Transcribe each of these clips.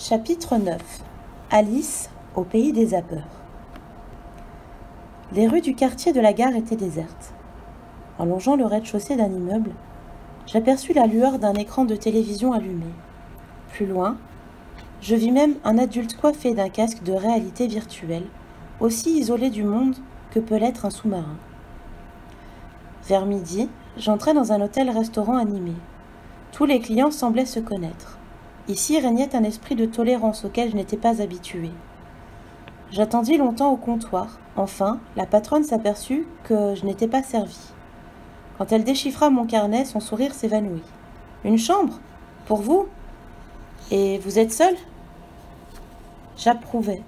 Chapitre 9. Alice au pays des zappeurs. Les rues du quartier de la gare étaient désertes. En longeant le rez-de-chaussée d'un immeuble, j'aperçus la lueur d'un écran de télévision allumé. Plus loin, je vis même un adulte coiffé d'un casque de réalité virtuelle, aussi isolé du monde que peut l'être un sous-marin. Vers midi, j'entrai dans un hôtel-restaurant animé. Tous les clients semblaient se connaître. Ici régnait un esprit de tolérance auquel je n'étais pas habituée. J'attendis longtemps au comptoir. Enfin, la patronne s'aperçut que je n'étais pas servie. Quand elle déchiffra mon carnet, son sourire s'évanouit. « Une chambre ? Pour vous ? Et vous êtes seule ?» J'approuvai.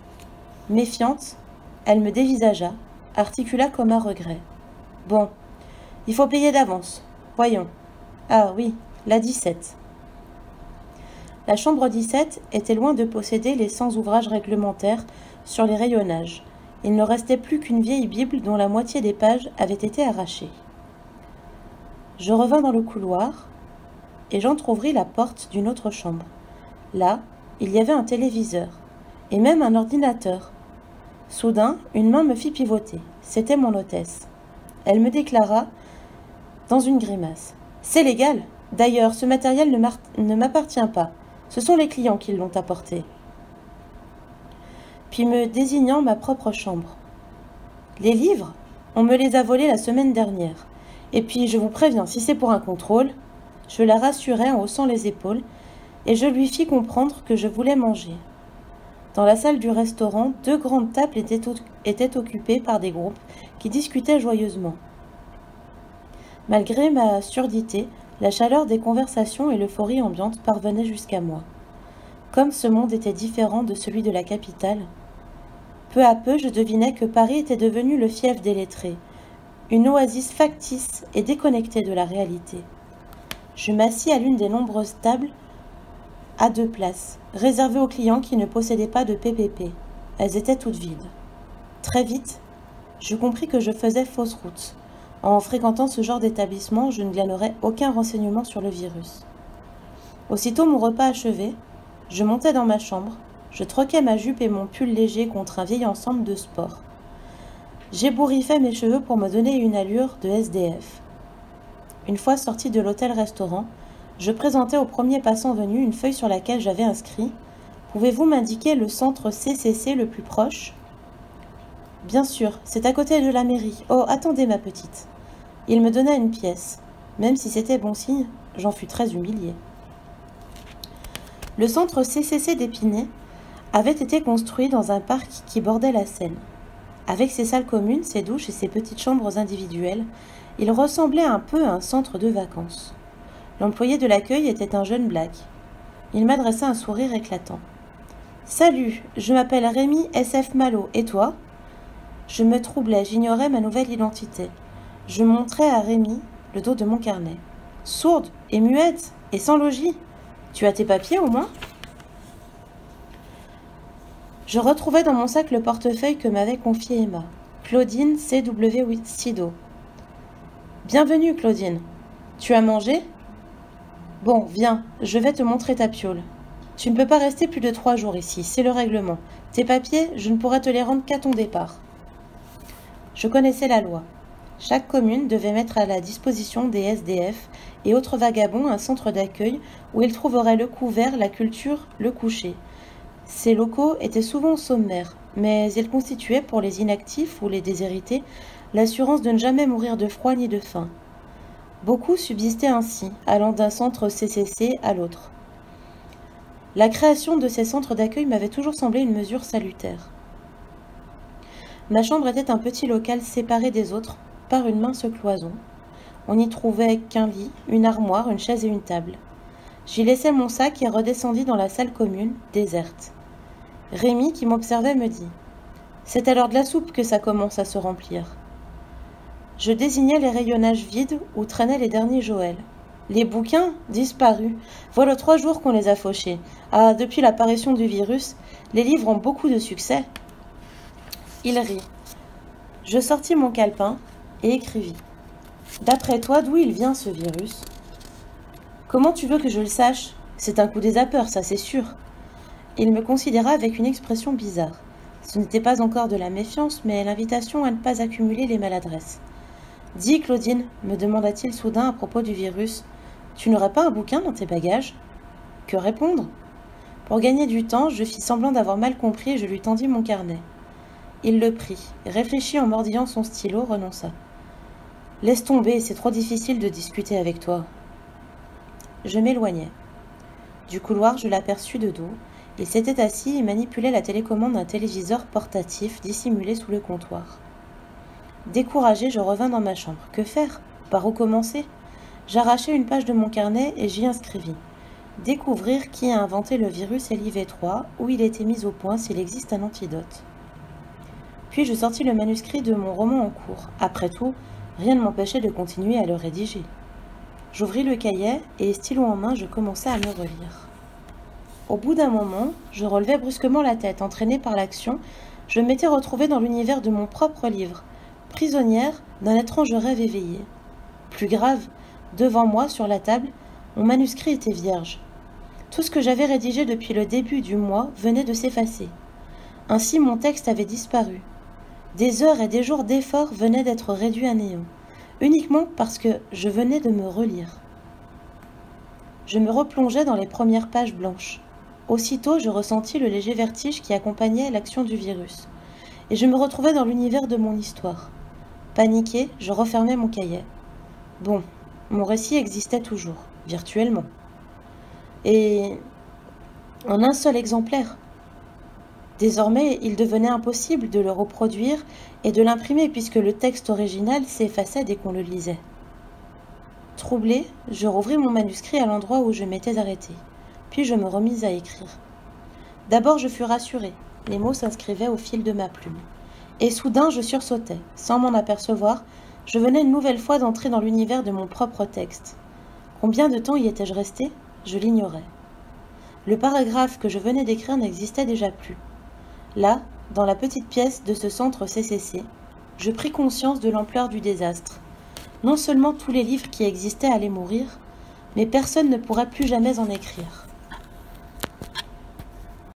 Méfiante, elle me dévisagea, articula comme un regret. « Bon, il faut payer d'avance. Voyons. Ah oui, la 17. » La chambre 17 était loin de posséder les 100 ouvrages réglementaires sur les rayonnages. Il ne restait plus qu'une vieille Bible dont la moitié des pages avaient été arrachées. Je revins dans le couloir et j'entr'ouvris la porte d'une autre chambre. Là, il y avait un téléviseur et même un ordinateur. Soudain, une main me fit pivoter. C'était mon hôtesse. Elle me déclara dans une grimace. « C'est légal. D'ailleurs, ce matériel ne m'appartient pas. Ce sont les clients qui l'ont apporté. » Puis me désignant ma propre chambre. « Les livres, on me les a volés la semaine dernière. Et puis, je vous préviens, si c'est pour un contrôle... » Je la rassurai en haussant les épaules et je lui fis comprendre que je voulais manger. Dans la salle du restaurant, 2 grandes tables étaient occupées par des groupes qui discutaient joyeusement. Malgré ma surdité, la chaleur des conversations et l'euphorie ambiante parvenaient jusqu'à moi. Comme ce monde était différent de celui de la capitale, peu à peu je devinais que Paris était devenu le fief des lettrés, une oasis factice et déconnectée de la réalité. Je m'assis à l'une des nombreuses tables à 2 places, réservées aux clients qui ne possédaient pas de PPP. Elles étaient toutes vides. Très vite, je compris que je faisais fausse route. En fréquentant ce genre d'établissement, je ne glanerais aucun renseignement sur le virus. Aussitôt mon repas achevé, je montai dans ma chambre, je troquai ma jupe et mon pull léger contre un vieil ensemble de sport. J'ébouriffai mes cheveux pour me donner une allure de SDF. Une fois sorti de l'hôtel-restaurant, je présentai au premier passant venu une feuille sur laquelle j'avais inscrit « Pouvez-vous m'indiquer le centre CCC le plus proche ?» « Bien sûr, c'est à côté de la mairie. Oh, attendez ma petite. » Il me donna une pièce. Même si c'était bon signe, j'en fus très humiliée. Le centre CCC d'Épinay avait été construit dans un parc qui bordait la Seine. Avec ses salles communes, ses douches et ses petites chambres individuelles, il ressemblait un peu à un centre de vacances. L'employé de l'accueil était un jeune black. Il m'adressa un sourire éclatant. « Salut, je m'appelle Rémi SF Malo, et toi ?» Je me troublais, j'ignorais ma nouvelle identité. Je montrai à Rémi le dos de mon carnet. « Sourde et muette et sans logis. Tu as tes papiers au moins ?» Je retrouvai dans mon sac le portefeuille que m'avait confié Emma. Claudine C.W. Sido. « Bienvenue, Claudine. Tu as mangé ? Bon, viens, je vais te montrer ta piole. Tu ne peux pas rester plus de 3 jours ici, c'est le règlement. Tes papiers, je ne pourrai te les rendre qu'à ton départ. » Je connaissais la loi. Chaque commune devait mettre à la disposition des SDF et autres vagabonds un centre d'accueil où ils trouveraient le couvert, la culture, le coucher. Ces locaux étaient souvent sommaires, mais ils constituaient pour les inactifs ou les déshérités l'assurance de ne jamais mourir de froid ni de faim. Beaucoup subsistaient ainsi, allant d'un centre CCC à l'autre. La création de ces centres d'accueil m'avait toujours semblé une mesure salutaire. Ma chambre était un petit local séparé des autres par une mince cloison. On n'y trouvait qu'un lit, une armoire, une chaise et une table. J'y laissai mon sac et redescendis dans la salle commune, déserte. Rémi, qui m'observait, me dit « C'est alors de la soupe que ça commence à se remplir. » Je désignais les rayonnages vides où traînaient les derniers Joël. Les bouquins, disparus. Voilà 3 jours qu'on les a fauchés. Ah, depuis l'apparition du virus, les livres ont beaucoup de succès. Il rit. Je sortis mon calepin et écrivis. D'après toi, d'où il vient ce virus ? Comment tu veux que je le sache ? C'est un coup des zappeurs, ça c'est sûr. Il me considéra avec une expression bizarre. Ce n'était pas encore de la méfiance, mais l'invitation à ne pas accumuler les maladresses. « Dis, Claudine, me demanda-t-il soudain à propos du virus, tu n'aurais pas un bouquin dans tes bagages ?» Que répondre? Pour gagner du temps, je fis semblant d'avoir mal compris et je lui tendis mon carnet. Il le prit, réfléchit en mordillant son stylo, renonça. « Laisse tomber, c'est trop difficile de discuter avec toi. » Je m'éloignai. Du couloir, je l'aperçus de dos. Il s'était assis et manipulait la télécommande d'un téléviseur portatif dissimulé sous le comptoir. Découragé, je revins dans ma chambre. Que faire? Par où commencer? J'arrachai une page de mon carnet et j'y inscrivis. Découvrir qui a inventé le virus LIV3, où il était mis au point s'il existe un antidote. Puis je sortis le manuscrit de mon roman en cours. Après tout, rien ne m'empêchait de continuer à le rédiger. J'ouvris le cahier et, stylo en main, je commençai à me relire. Au bout d'un moment, je relevai brusquement la tête. Entraînée par l'action, je m'étais retrouvée dans l'univers de mon propre livre, prisonnière d'un étrange rêve éveillé. Plus grave, devant moi, sur la table, mon manuscrit était vierge. Tout ce que j'avais rédigé depuis le début du mois venait de s'effacer. Ainsi, mon texte avait disparu. Des heures et des jours d'efforts venaient d'être réduits à néant, uniquement parce que je venais de me relire. Je me replongeai dans les premières pages blanches. Aussitôt, je ressentis le léger vertige qui accompagnait l'action du virus, et je me retrouvai dans l'univers de mon histoire. Paniqué, je refermai mon cahier. Bon, mon récit existait toujours, virtuellement. Et en un seul exemplaire. Désormais, il devenait impossible de le reproduire et de l'imprimer puisque le texte original s'effaçait dès qu'on le lisait. Troublé, je rouvris mon manuscrit à l'endroit où je m'étais arrêtée. Puis je me remis à écrire. D'abord, je fus rassurée. Les mots s'inscrivaient au fil de ma plume. Et soudain, je sursautais. Sans m'en apercevoir, je venais une nouvelle fois d'entrer dans l'univers de mon propre texte. Combien de temps y étais-je restée? Je l'ignorais. Le paragraphe que je venais d'écrire n'existait déjà plus. Là, dans la petite pièce de ce centre CCC, je pris conscience de l'ampleur du désastre. Non seulement tous les livres qui existaient allaient mourir, mais personne ne pourrait plus jamais en écrire.